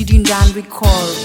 Didn't record.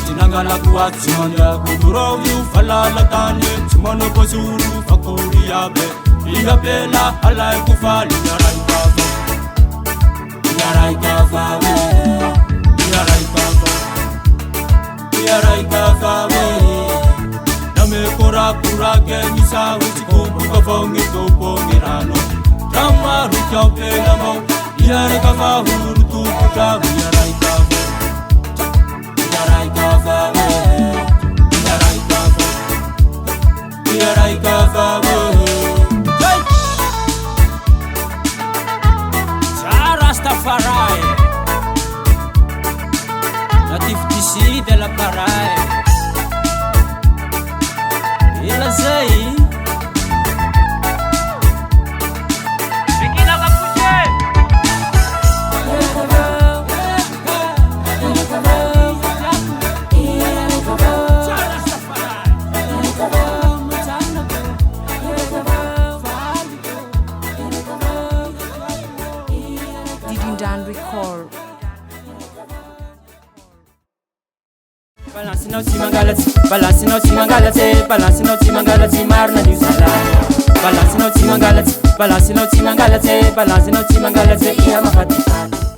Tinangala kuatsonda kuduro yu falala tane tumono kozuru fakuri yabe iya bela alai kufali yarai kafa we name kora kura ke nisa utiko bukafongi topongirano kama rukope namo yarai kafa huru tu kukabu yarai kafa Natif d'ici de la pareille. Il a zaï. Didn't record. Balancinoti mangalati marna di usala. Balancinoti mangalati, balancinoti mangalati, balancinoti mangalati iya mafatitana.